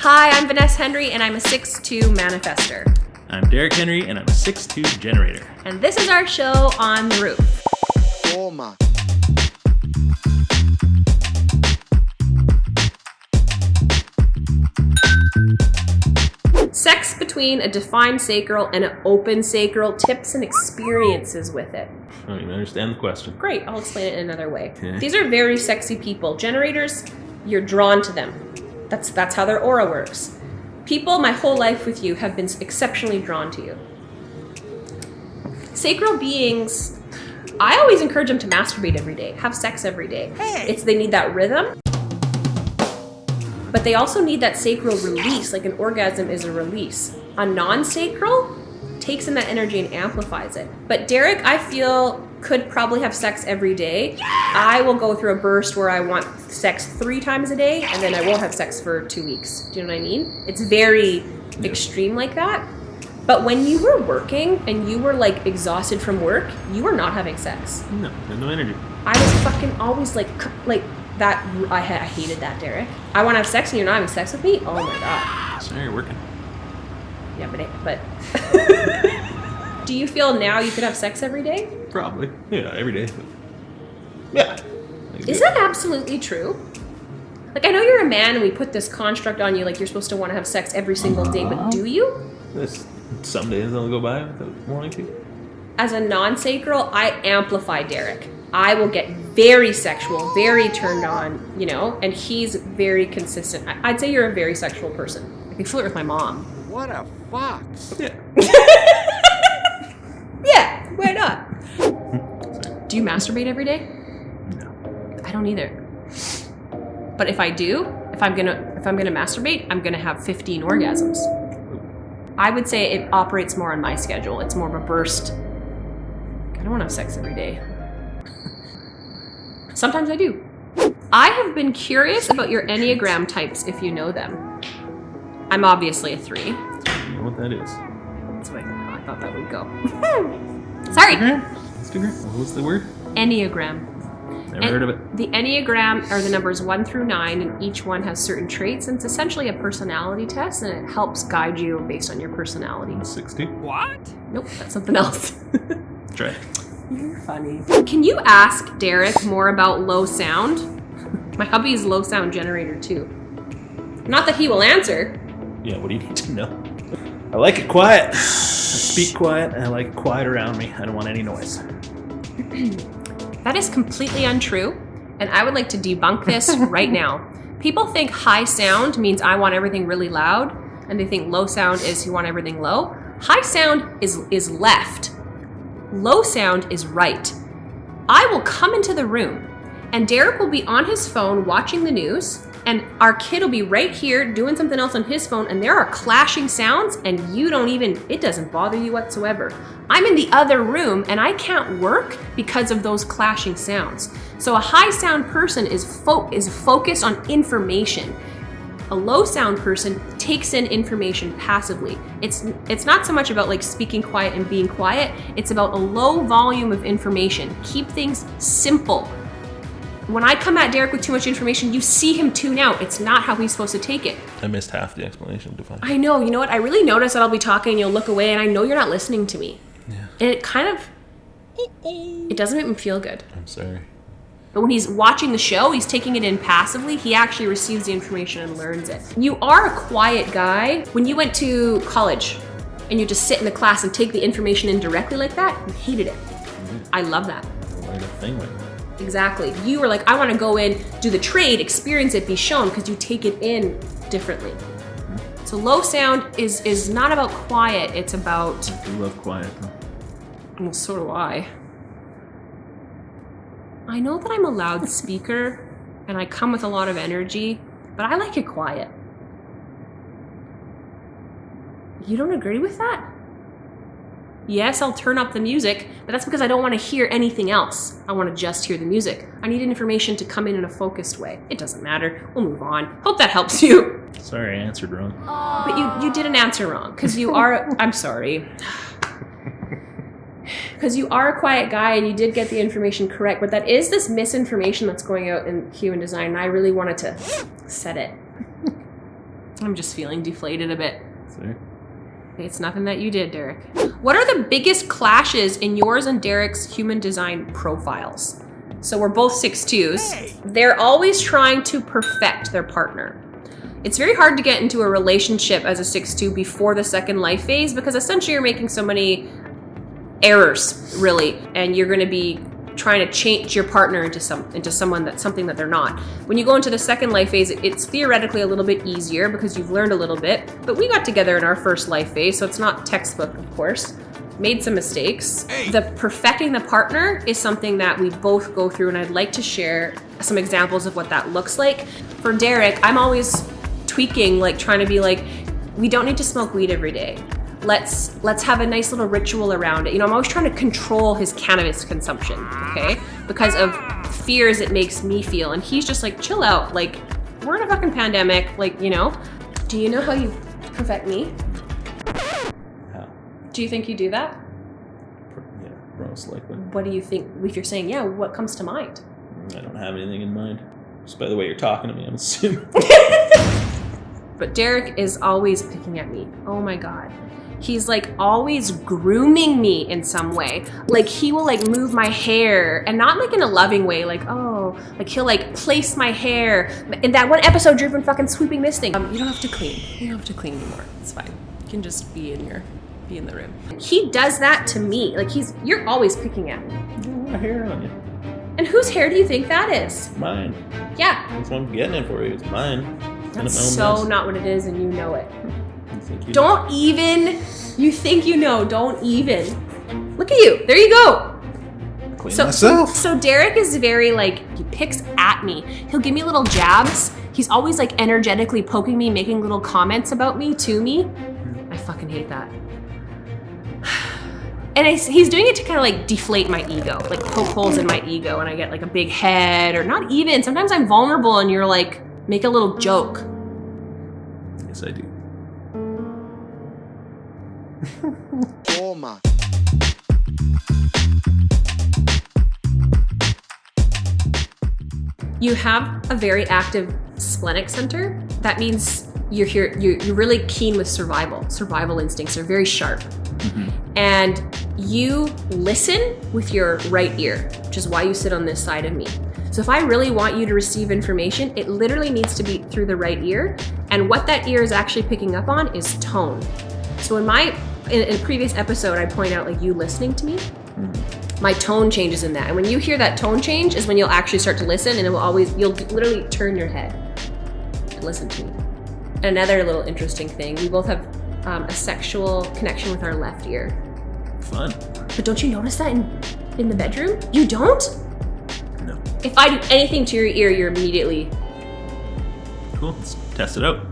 Hi, I'm Vanessa Henry, and I'm a 6'2 manifester. I'm Derek Henry, and I'm a 6'2 generator. And this is our show On the Roof. Toma. Sex between a defined sacral and an open sacral, tips and experiences with it. I don't even understand the question. Great, I'll explain it in another way. Okay. These are very sexy people. Generators, you're drawn to them. That's how their aura works. People my whole life with you have been exceptionally drawn to you. Sacral beings, I always encourage them to masturbate every day, have sex every day. They need that rhythm. But they also need that sacral release, like an orgasm is a release. A non-sacral takes in that energy and amplifies it. But Derek, I feel, could probably have sex every day. I will go through a burst where I want sex 3 times a day, and then I won't have sex for 2 weeks. Do you know what I mean? It's very extreme like that. But when you were working and you were like exhausted from work, you were not having sex. No, there's no energy. I was fucking always like that. I hated that, Derek. I want to have sex and you're not having sex with me? Oh my God. Sorry, you're working. Yeah, but do you feel now you could have sex every day? Probably. Yeah, every day. Yeah. Is that absolutely true? Like, I know you're a man and we put this construct on you, like you're supposed to want to have sex every single day, but do you? Some days they'll go by without wanting to. As a non-sacral, I amplify Derek. I will get very sexual, very turned on, you know, and he's very consistent. I'd say you're a very sexual person. I can flirt with my mom. What a fox. Yeah. Yeah, why not? Do you masturbate every day? No. I don't either. But if I do, if I'm gonna masturbate, I'm gonna have 15 orgasms. I would say it operates more on my schedule. It's more of a burst. I don't want to have sex every day. Sometimes I do. I have been curious about your Enneagram types, if you know them. I'm obviously a 3. You know what that is? That's what I thought that would go. Sorry. Instagram? What's the word? Enneagram. Never heard of it. The Enneagram are the numbers 1 through 9, and each one has certain traits, and it's essentially a personality test, and it helps guide you based on your personality. 60. What? Nope, that's something else. Try it. You're funny. Can you ask Derek more about low sound? My hubby is low sound generator too. Not that he will answer. Yeah, what do you need to know? I like it quiet. I speak quiet, and I like it quiet around me. I don't want any noise. That is completely untrue, and I would like to debunk this right now. People think high sound means I want everything really loud, and they think low sound is you want everything low. High sound is left. Low sound is right. I will come into the room, and Derek will be on his phone watching the news, and our kid will be right here doing something else on his phone, and there are clashing sounds, and it doesn't bother you whatsoever. I'm in the other room, and I can't work because of those clashing sounds. So a high sound person is focused on information. A low sound person takes in information passively. It's not so much about like speaking quiet and being quiet. It's about a low volume of information. Keep things simple. When I come at Derek with too much information, you see him tune out. It's not how he's supposed to take it. I missed half the explanation. Define. I know. You know what? I really notice that I'll be talking and you'll look away, and I know you're not listening to me. Yeah. And it kind of, it doesn't make me feel good. I'm sorry. But when he's watching the show, he's taking it in passively. He actually receives the information and learns it. You are a quiet guy. When you went to college and you just sit in the class and take the information in directly like that, you hated it. I love that. I learned a thing like that. Exactly. You were like, I want to go in, do the trade, experience it, be shown, because you take it in differently. Mm-hmm. So low sound is not about quiet. It's about... I love quiet, though. Well, so do I. I know that I'm a loudspeaker and I come with a lot of energy, but I like it quiet. You don't agree with that? Yes, I'll turn up the music, but that's because I don't want to hear anything else. I want to just hear the music. I need information to come in a focused way. It doesn't matter. We'll move on. Hope that helps you. Sorry, I answered wrong. But you didn't answer wrong, because you are... I'm sorry. Because you are a quiet guy and you did get the information correct, but that is this misinformation that's going out in human design, and I really wanted to set it. I'm just feeling deflated a bit. See? It's nothing that you did, Derek. What are the biggest clashes in yours and Derek's human design profiles? So we're both 6'2s. They're always trying to perfect their partner. It's very hard to get into a relationship as a 6'2 before the second life phase because essentially you're making so many errors, really, and you're going to be trying to change your partner into something that they're not. When you go into the second life phase, it's theoretically a little bit easier because you've learned a little bit, but we got together in our first life phase, so it's not textbook, of course. Made some mistakes. The perfecting the partner is something that we both go through, and I'd like to share some examples of what that looks like. For Derek, I'm always tweaking, like trying to be like, we don't need to smoke weed every day. Let's have a nice little ritual around it. You know, I'm always trying to control his cannabis consumption, okay? Because of fears it makes me feel. And he's just like, chill out. Like, we're in a fucking pandemic. Like, you know, do you know how you perfect me? How? Do you think you do that? Yeah, most likely. What do you think? If you're saying, yeah, what comes to mind? I don't have anything in mind. Just by the way you're talking to me, I'm assuming. But Derek is always picking at me. Oh my God. He's like always grooming me in some way. Like he will like move my hair, and not like in a loving way, like, oh, like he'll like place my hair. In that one episode, you've been fucking sweeping this thing. You don't have to clean. You don't have to clean anymore. It's fine. You can just be in the room. He does that to me. Like you're always picking at me. You got a lot of hair on you. And whose hair do you think that is? Mine. Yeah. That's what I'm getting it for you. It's mine. That's so not what it is, and you know it. You think you Don't even. You think you know. Don't even. Look at you. There you go. clean So, myself. so Derek is very like, he picks at me. He'll give me little jabs. He's always like energetically poking me, making little comments about me to me. I fucking hate that. And he's doing it to kind of like deflate my ego, like poke holes in my ego, and I get like a big head, or not even. Sometimes I'm vulnerable, and you're like, make a little joke. Yes, I do. Toma. You have a very active splenic center. That means you're really keen with survival. Survival instincts are very sharp. And you listen with your right ear, which is why you sit on this side of me. So if I really want you to receive information, it literally needs to be through the right ear. And what that ear is actually picking up on is tone. So in a previous episode, I point out like you listening to me, my tone changes in that. And when you hear that tone change is when you'll actually start to listen, and you'll literally turn your head to listen to me. And another little interesting thing, we both have a sexual connection with our left ear. Fun. But don't you notice that in the bedroom? You don't? No. If I do anything to your ear, you're immediately... Cool. Let's test it out.